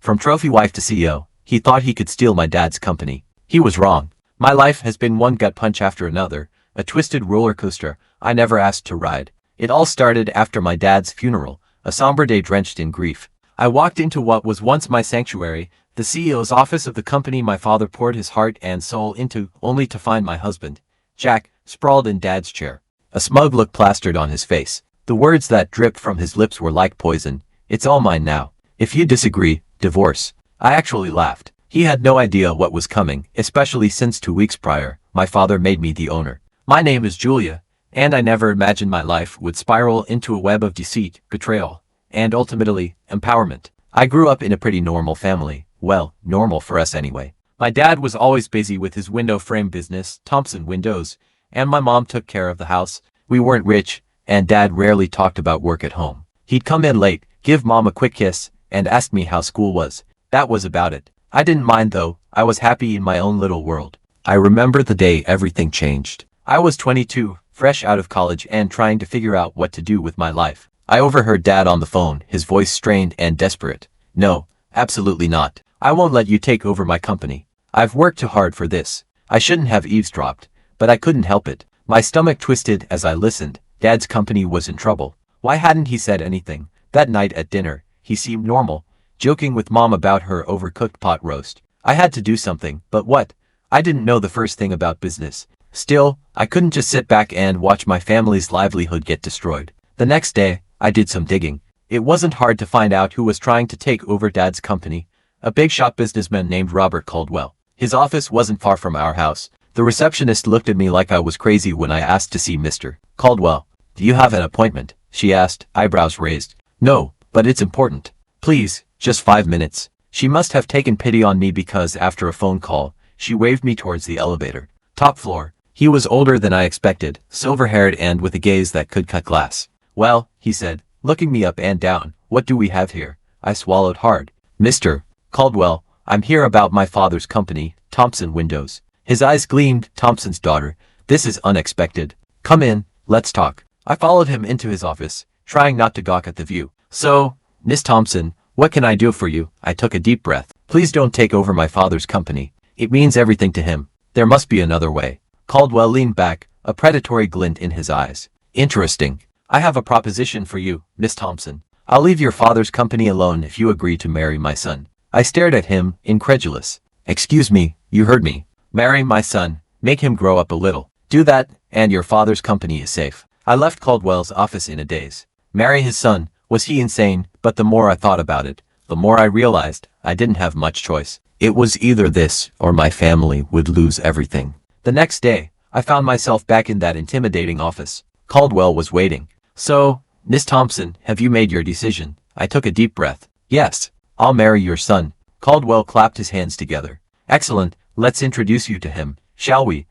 From trophy wife to CEO, he thought he could steal my dad's company. He was wrong. My life has been one gut punch after another, a twisted roller coaster I never asked to ride. It all started after my dad's funeral, a somber day drenched in grief. I walked into what was once my sanctuary, the CEO's office of the company my father poured his heart and soul into, only to find my husband, Jack, sprawled in Dad's chair. A smug look plastered on his face. The words that dripped from his lips were like poison. "It's all mine now. If you disagree, divorce." I actually laughed. He had no idea what was coming, especially since 2 weeks prior, my father made me the owner. My name is Julia, and I never imagined my life would spiral into a web of deceit, betrayal, and ultimately, empowerment. I grew up in a pretty normal family. Well, normal for us anyway. My dad was always busy with his window frame business, Thompson Windows, and my mom took care of the house. We weren't rich, and Dad rarely talked about work at home. He'd come in late, give Mom a quick kiss, and ask me how school was. That was about it. I didn't mind though. I was happy in my own little world. I remember the day everything changed. I was 22, fresh out of college and trying to figure out what to do with my life. I overheard Dad on the phone, his voice strained and desperate. "No, absolutely not. I won't let you take over my company. I've worked too hard for this." I shouldn't have eavesdropped, but I couldn't help it. My stomach twisted as I listened. Dad's company was in trouble. Why hadn't he said anything? That night at dinner, he seemed normal, joking with Mom about her overcooked pot roast. I had to do something, but what? I didn't know the first thing about business. Still, I couldn't just sit back and watch my family's livelihood get destroyed. The next day, I did some digging. It wasn't hard to find out who was trying to take over Dad's company. A big shot businessman named Robert Caldwell. His office wasn't far from our house. The receptionist looked at me like I was crazy when I asked to see Mr. Caldwell. "Do you have an appointment?" she asked, eyebrows raised. "No, but it's important. Please, just 5 minutes." She must have taken pity on me because after a phone call, she waved me towards the elevator. Top floor. He was older than I expected, silver-haired and with a gaze that could cut glass. "Well," he said, looking me up and down, "what do we have here?" I swallowed hard. "Mr. Caldwell, I'm here about my father's company, Thompson Windows." His eyes gleamed. "Thompson's daughter. This is unexpected. Come in, let's talk." I followed him into his office, trying not to gawk at the view. "So, Miss Thompson, what can I do for you?" I took a deep breath. "Please don't take over my father's company. It means everything to him. There must be another way." Caldwell leaned back, a predatory glint in his eyes. "Interesting. I have a proposition for you, Miss Thompson. I'll leave your father's company alone if you agree to marry my son." I stared at him, incredulous. "Excuse me, you heard me. Marry my son, make him grow up a little. Do that, and your father's company is safe." I left Caldwell's office in a daze. Marry his son? Was he insane? But the more I thought about it, the more I realized I didn't have much choice. It was either this, or my family would lose everything. The next day, I found myself back in that intimidating office. Caldwell was waiting. "So, Miss Thompson, have you made your decision?" I took a deep breath. "Yes, I'll marry your son." Caldwell clapped his hands together. "Excellent, let's introduce you to him, shall we?"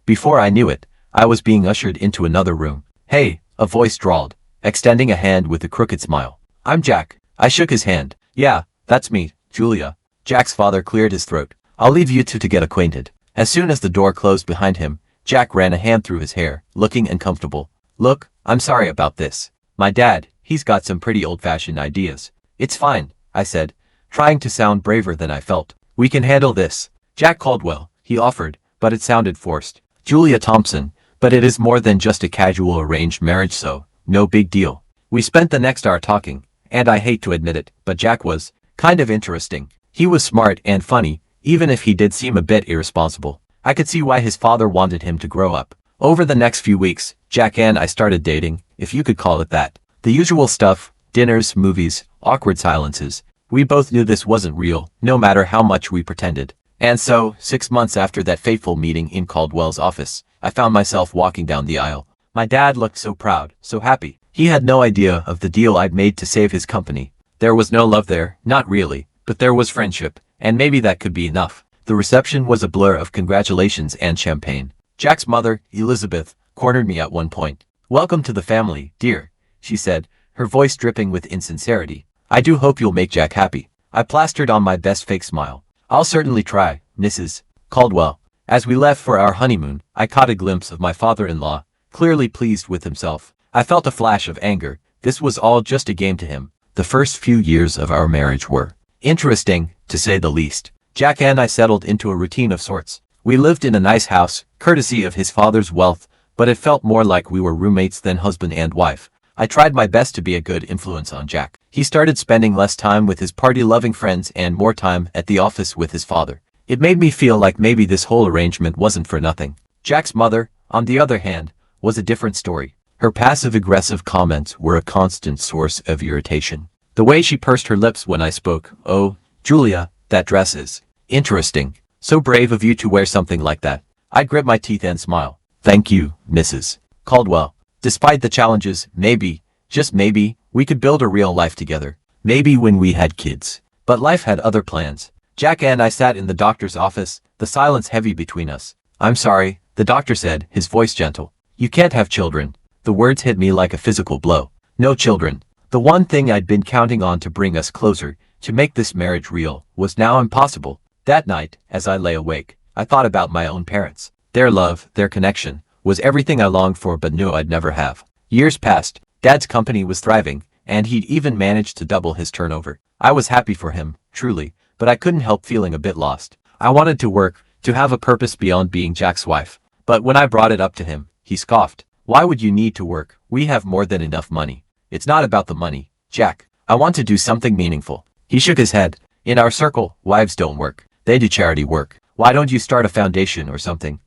Before I knew it, I was being ushered into another room. "Hey," a voice drawled, extending a hand with a crooked smile. "I'm Jack." I shook his hand. "Yeah, that's me, Julia." Jack's father cleared his throat. "I'll leave you two to get acquainted." As soon as the door closed behind him, Jack ran a hand through his hair, looking uncomfortable. "Look, I'm sorry about this. My dad, he's got some pretty old-fashioned ideas." "It's fine," I said, trying to sound braver than I felt. "We can handle this." "Jack Caldwell," he offered, but it sounded forced. "Julia Thompson, but it is more than just a casual arranged marriage, so no big deal." We spent the next hour talking, and I hate to admit it, but Jack was kind of interesting. He was smart and funny, even if he did seem a bit irresponsible. I could see why his father wanted him to grow up. Over the next few weeks, Jack and I started dating, if you could call it that. The usual stuff: dinners, movies, awkward silences. We both knew this wasn't real, no matter how much we pretended. And so, 6 months after that fateful meeting in Caldwell's office, I found myself walking down the aisle. My dad looked so proud, so happy. He had no idea of the deal I'd made to save his company. There was no love there, not really, but there was friendship, and maybe that could be enough. The reception was a blur of congratulations and champagne. Jack's mother, Elizabeth, cornered me at one point. "Welcome to the family, dear," she said, her voice dripping with insincerity. "I do hope you'll make Jack happy." I plastered on my best fake smile. "I'll certainly try, Mrs. Caldwell." As we left for our honeymoon, I caught a glimpse of my father-in-law, clearly pleased with himself. I felt a flash of anger. This was all just a game to him. The first few years of our marriage were Interesting, to say the least. Jack and I settled into a routine of sorts. We lived in a nice house, courtesy of his father's wealth, but it felt more like we were roommates than husband and wife. I tried my best to be a good influence on Jack. He started spending less time with his party-loving friends and more time at the office with his father. It made me feel like maybe this whole arrangement wasn't for nothing. Jack's mother, on the other hand, was a different story. Her passive-aggressive comments were a constant source of irritation. The way she pursed her lips when I spoke, "Oh, Julia, that dress is interesting. So brave of you to wear something like that." I'd grit my teeth and smile. "Thank you, Mrs. Caldwell. Despite the challenges, maybe, just maybe, we could build a real life together. Maybe when we had kids." But life had other plans. Jack and I sat in the doctor's office, the silence heavy between us. "I'm sorry," the doctor said, his voice gentle. "You can't have children." The words hit me like a physical blow. No children. The one thing I'd been counting on to bring us closer, to make this marriage real, was now impossible. That night, as I lay awake, I thought about my own parents. Their love, their connection, was everything I longed for but knew I'd never have. Years passed, Dad's company was thriving, and he'd even managed to double his turnover. I was happy for him, truly, but I couldn't help feeling a bit lost. I wanted to work, to have a purpose beyond being Jack's wife. But when I brought it up to him, he scoffed. "Why would you need to work? We have more than enough money." "It's not about the money, Jack. I want to do something meaningful." He shook his head. "In our circle, wives don't work. They do charity work. Why don't you start a foundation or something?"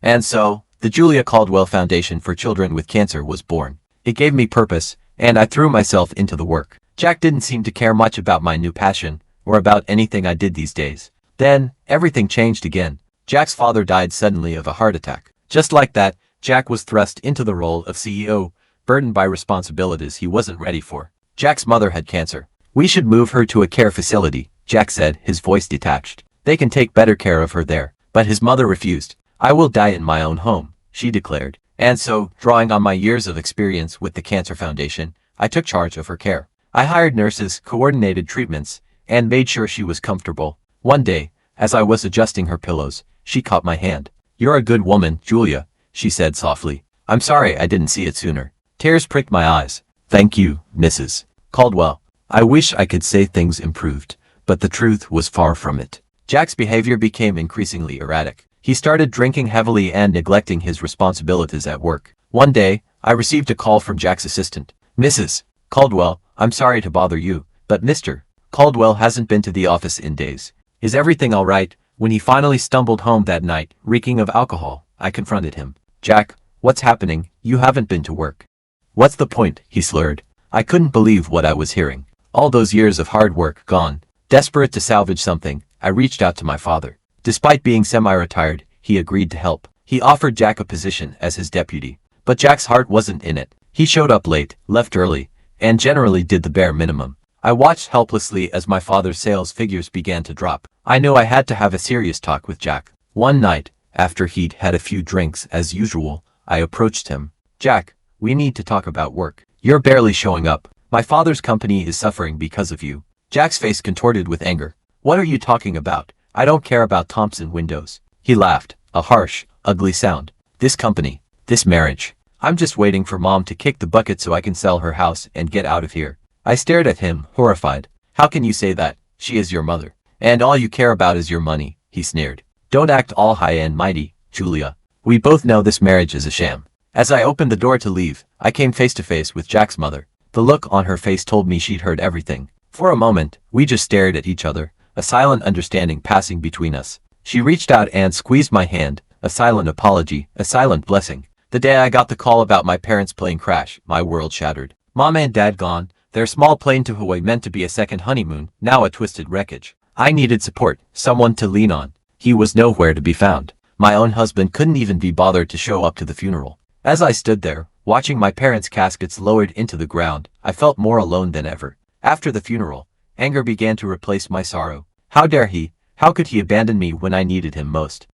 And so, the Julia Caldwell Foundation for Children with Cancer was born. It gave me purpose, and I threw myself into the work. Jack didn't seem to care much about my new passion, or about anything I did these days. Then, everything changed again. Jack's father died suddenly of a heart attack. Just like that, Jack was thrust into the role of CEO, burdened by responsibilities he wasn't ready for. Jack's mother had cancer. "We should move her to a care facility," Jack said, his voice detached. "They can take better care of her there." But his mother refused. "I will die in my own home," she declared. And so, drawing on my years of experience with the Cancer Foundation, I took charge of her care. I hired nurses, coordinated treatments, and made sure she was comfortable. One day, as I was adjusting her pillows, she caught my hand. "You're a good woman, Julia," she said softly. "I'm sorry I didn't see it sooner." Tears pricked my eyes. "Thank you, Mrs. Caldwell." I wish I could say things improved, but the truth was far from it. Jack's behavior became increasingly erratic. He started drinking heavily and neglecting his responsibilities at work. One day, I received a call from Jack's assistant. "Mrs. Caldwell, I'm sorry to bother you, but Mr. Caldwell hasn't been to the office in days. Is everything all right?" When he finally stumbled home that night, reeking of alcohol, I confronted him. "Jack, what's happening? You haven't been to work." "What's the point?" he slurred. I couldn't believe what I was hearing. All those years of hard work gone. Desperate to salvage something, I reached out to my father. Despite being semi-retired, he agreed to help. He offered Jack a position as his deputy. But Jack's heart wasn't in it. He showed up late, left early, and generally did the bare minimum. I watched helplessly as my father's sales figures began to drop. I knew I had to have a serious talk with Jack. One night, after he'd had a few drinks as usual, I approached him. "Jack, we need to talk about work. You're barely showing up. My father's company is suffering because of you." Jack's face contorted with anger. "What are you talking about? I don't care about Thompson windows." He laughed, a harsh, ugly sound. "This company, this marriage. I'm just waiting for Mom to kick the bucket so I can sell her house and get out of here." I stared at him, horrified. "How can you say that? She is your mother. And all you care about is your money," he sneered. "Don't act all high and mighty, Julia. We both know this marriage is a sham." As I opened the door to leave, I came face to face with Jack's mother. The look on her face told me she'd heard everything. For a moment, we just stared at each other, a silent understanding passing between us. She reached out and squeezed my hand, a silent apology, a silent blessing. The day I got the call about my parents' plane crash, my world shattered. Mom and Dad gone, their small plane to Hawaii meant to be a second honeymoon, now a twisted wreckage. I needed support, someone to lean on. He was nowhere to be found. My own husband couldn't even be bothered to show up to the funeral. As I stood there, watching my parents' caskets lowered into the ground, I felt more alone than ever. After the funeral, anger began to replace my sorrow. How dare he? How could he abandon me when I needed him most?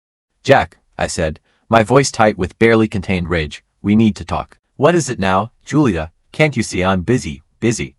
"Jack," I said, my voice tight with barely contained rage, "we need to talk." "What is it now, Julia? Can't you see I'm busy?" "Busy?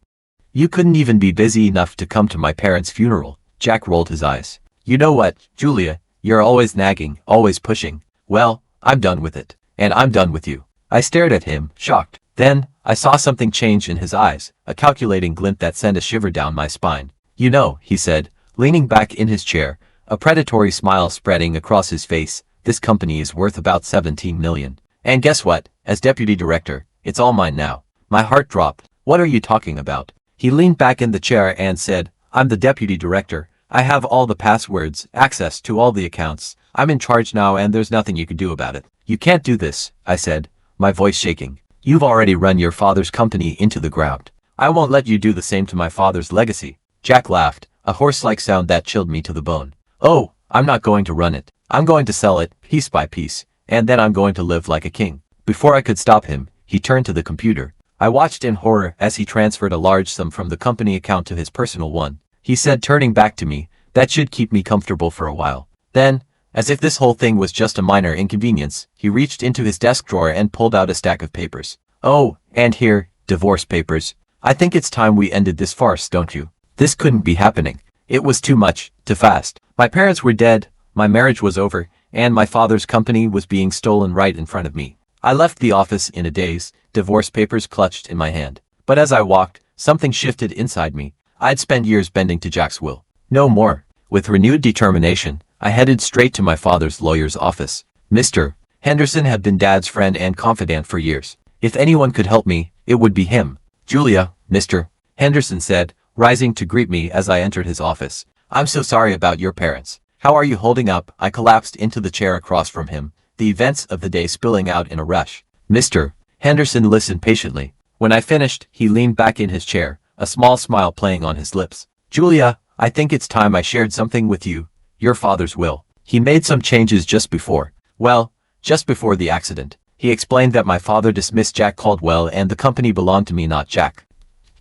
You couldn't even be busy enough to come to my parents' funeral." Jack rolled his eyes. "You know what, Julia? You're always nagging, always pushing. Well, I'm done with it. And I'm done with you." I stared at him, shocked. Then, I saw something change in his eyes, a calculating glint that sent a shiver down my spine. You know, he said, leaning back in his chair, a predatory smile spreading across his face, this company is worth about 17 million. And guess what? As deputy director, it's all mine now. My heart dropped. What are you talking about? He leaned back in the chair and said, I'm the deputy director. I have all the passwords, access to all the accounts. I'm in charge now and there's nothing you can do about it. You can't do this, I said, my voice shaking. You've already run your father's company into the ground. I won't let you do the same to my father's legacy. Jack laughed, a horse-like sound that chilled me to the bone. Oh, I'm not going to run it. I'm going to sell it, piece by piece, and then I'm going to live like a king. Before I could stop him, he turned to the computer. I watched in horror as he transferred a large sum from the company account to his personal one. He said, turning back to me, that should keep me comfortable for a while. Then, as if this whole thing was just a minor inconvenience, he reached into his desk drawer and pulled out a stack of papers. Oh, and here, divorce papers. I think it's time we ended this farce, don't you? This couldn't be happening. It was too much, too fast. My parents were dead, my marriage was over, and my father's company was being stolen right in front of me. I left the office in a daze, divorce papers clutched in my hand. But as I walked, something shifted inside me. I'd spent years bending to Jack's will. No more. With renewed determination, I headed straight to my father's lawyer's office. Mr. Henderson had been Dad's friend and confidant for years. If anyone could help me, it would be him. Julia, Mr. Henderson said, rising to greet me as I entered his office. I'm so sorry about your parents. How are you holding up? I collapsed into the chair across from him, the events of the day spilling out in a rush. Mr. Henderson listened patiently. When I finished, he leaned back in his chair, a small smile playing on his lips. Julia, I think it's time I shared something with you. Your father's will. He made some changes just before the accident. He explained that my father dismissed Jack Caldwell and the company belonged to me, not Jack.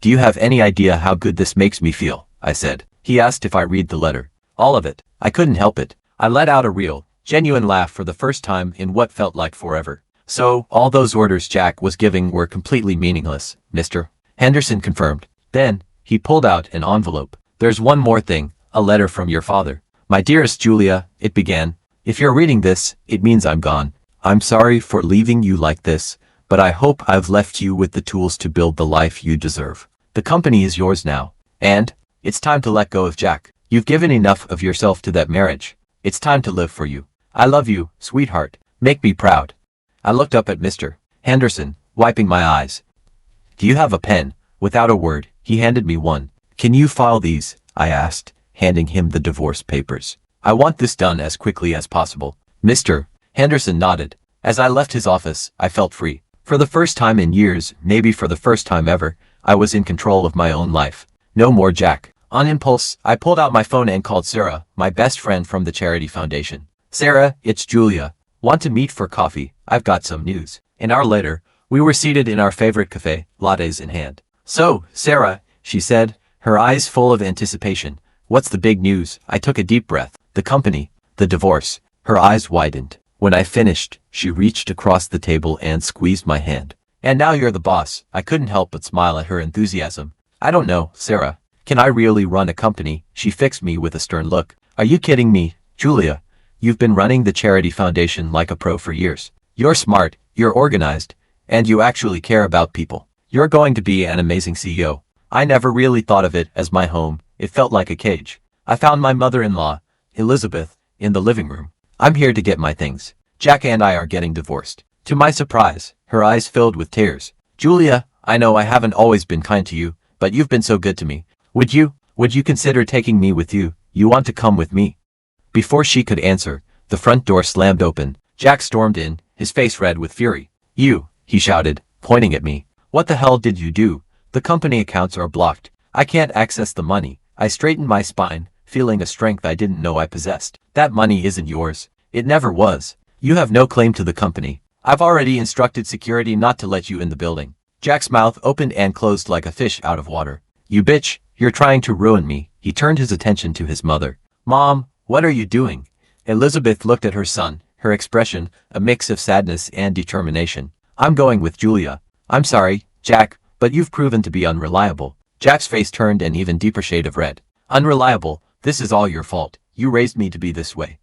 Do you have any idea how good this makes me feel? I said. He asked if I read the letter. All of it. I couldn't help it. I let out a real, genuine laugh for the first time in what felt like forever. So, all those orders Jack was giving were completely meaningless, Mr. Henderson confirmed. Then, he pulled out an envelope. There's one more thing, a letter from your father. My dearest Julia, it began. If you're reading this, it means I'm gone. I'm sorry for leaving you like this, but I hope I've left you with the tools to build the life you deserve. The company is yours now. And, it's time to let go of Jack. You've given enough of yourself to that marriage. It's time to live for you. I love you, sweetheart. Make me proud. I looked up at Mr. Henderson, wiping my eyes. Do you have a pen? Without a word, he handed me one. Can you file these? I asked, handing him the divorce papers. I want this done as quickly as possible. Mr. Henderson nodded. As I left his office, I felt free. For the first time in years, maybe for the first time ever, I was in control of my own life. No more Jack. On impulse, I pulled out my phone and called Sarah, my best friend from the charity foundation. Sarah, it's Julia. Want to meet for coffee? I've got some news. An hour later, we were seated in our favorite cafe, lattes in hand. So, Sarah, she said, her eyes full of anticipation. What's the big news? I took a deep breath. The company, the divorce. Her eyes widened. When I finished, she reached across the table and squeezed my hand. And now you're the boss. I couldn't help but smile at her enthusiasm. I don't know, Sarah. Can I really run a company? She fixed me with a stern look. Are you kidding me, Julia? You've been running the charity foundation like a pro for years. You're smart, you're organized, and you actually care about people. You're going to be an amazing CEO. I never really thought of it as my home. It felt like a cage. I found my mother-in-law, Elizabeth, in the living room. I'm here to get my things. Jack and I are getting divorced. To my surprise, her eyes filled with tears. Julia, I know I haven't always been kind to you, but you've been so good to me. Would you consider taking me with you? You want to come with me? Before she could answer, the front door slammed open. Jack stormed in, his face red with fury. You, he shouted, pointing at me. What the hell did you do? The company accounts are blocked. I can't access the money. I straightened my spine, feeling a strength I didn't know I possessed. That money isn't yours. It never was. You have no claim to the company. I've already instructed security not to let you in the building. Jack's mouth opened and closed like a fish out of water. You bitch, you're trying to ruin me. He turned his attention to his mother. Mom, what are you doing? Elizabeth looked at her son, her expression a mix of sadness and determination. I'm going with Julia. I'm sorry, Jack, but you've proven to be unreliable. Jack's face turned an even deeper shade of red. Unreliable, this is all your fault. You raised me to be this way.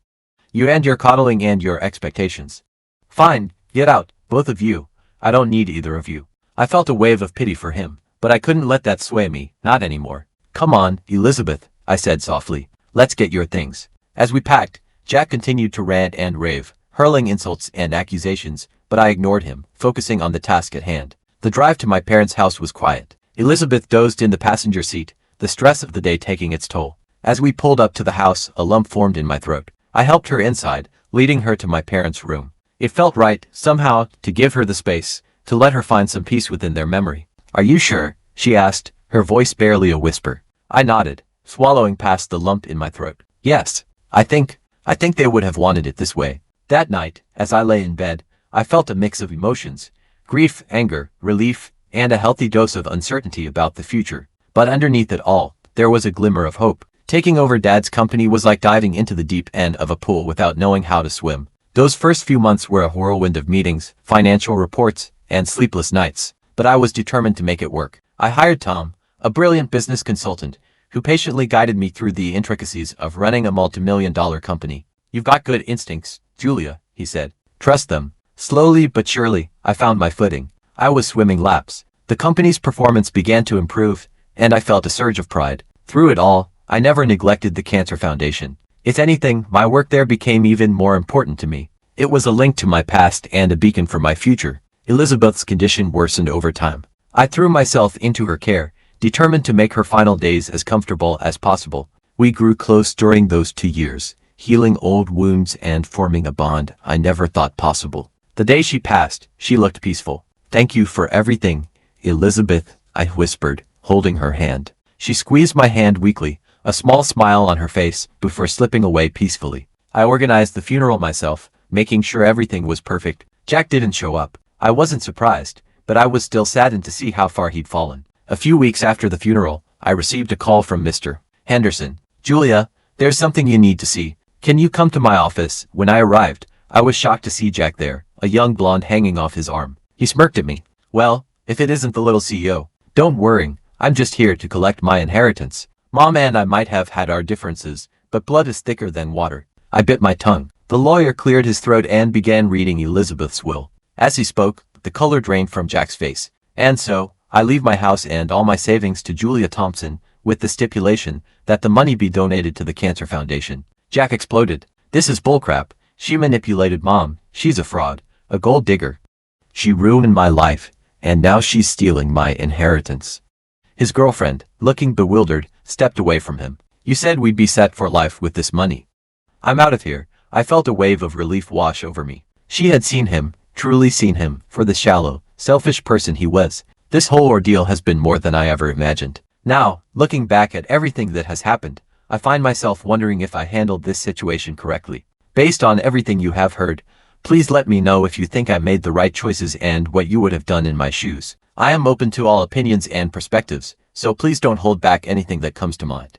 You and your coddling and your expectations. Fine, get out, both of you. I don't need either of you. I felt a wave of pity for him, but I couldn't let that sway me, not anymore. Come on, Elizabeth, I said softly. Let's get your things. As we packed, Jack continued to rant and rave, hurling insults and accusations, but I ignored him, focusing on the task at hand. The drive to my parents' house was quiet. Elizabeth dozed in the passenger seat, the stress of the day taking its toll. As we pulled up to the house, a lump formed in my throat. I helped her inside, leading her to my parents' room. It felt right, somehow, to give her the space, to let her find some peace within their memory. Are you sure? She asked, her voice barely a whisper. I nodded, swallowing past the lump in my throat. Yes, I think they would have wanted it this way. That night, as I lay in bed, I felt a mix of emotions. Grief, anger, relief, and a healthy dose of uncertainty about the future. But underneath it all, there was a glimmer of hope. Taking over Dad's company was like diving into the deep end of a pool without knowing how to swim. Those first few months were a whirlwind of meetings, financial reports, and sleepless nights. But I was determined to make it work. I hired Tom, a brilliant business consultant, who patiently guided me through the intricacies of running a multi-million-dollar company. You've got good instincts, Julia, he said. Trust them. Slowly but surely, I found my footing. I was swimming laps. The company's performance began to improve, and I felt a surge of pride. Through it all, I never neglected the Cancer Foundation. If anything, my work there became even more important to me. It was a link to my past and a beacon for my future. Elizabeth's condition worsened over time. I threw myself into her care, determined to make her final days as comfortable as possible. We grew close during those 2 years, healing old wounds and forming a bond I never thought possible. The day she passed, she looked peaceful. Thank you for everything, Elizabeth, I whispered, holding her hand. She squeezed my hand weakly, a small smile on her face, before slipping away peacefully. I organized the funeral myself, making sure everything was perfect. Jack didn't show up. I wasn't surprised, but I was still saddened to see how far he'd fallen. A few weeks after the funeral, I received a call from Mr. Henderson. Julia, there's something you need to see. Can you come to my office? When I arrived, I was shocked to see Jack there, a young blonde hanging off his arm. He smirked at me. Well, if it isn't the little CEO. Don't worry, I'm just here to collect my inheritance. Mom and I might have had our differences, but blood is thicker than water. I bit my tongue. The lawyer cleared his throat and began reading Elizabeth's will. As he spoke, the color drained from Jack's face. And so, I leave my house and all my savings to Julia Thompson, with the stipulation that the money be donated to the Cancer Foundation. Jack exploded. This is bullcrap. She manipulated Mom. She's a fraud. A gold digger. She ruined my life, and now she's stealing my inheritance. His girlfriend, looking bewildered, stepped away from him. You said we'd be set for life with this money. I'm out of here. I felt a wave of relief wash over me. She had seen him, truly seen him, for the shallow, selfish person he was. This whole ordeal has been more than I ever imagined. Now, looking back at everything that has happened, I find myself wondering if I handled this situation correctly. Based on everything you have heard, please let me know if you think I made the right choices and what you would have done in my shoes. I am open to all opinions and perspectives, so please don't hold back anything that comes to mind.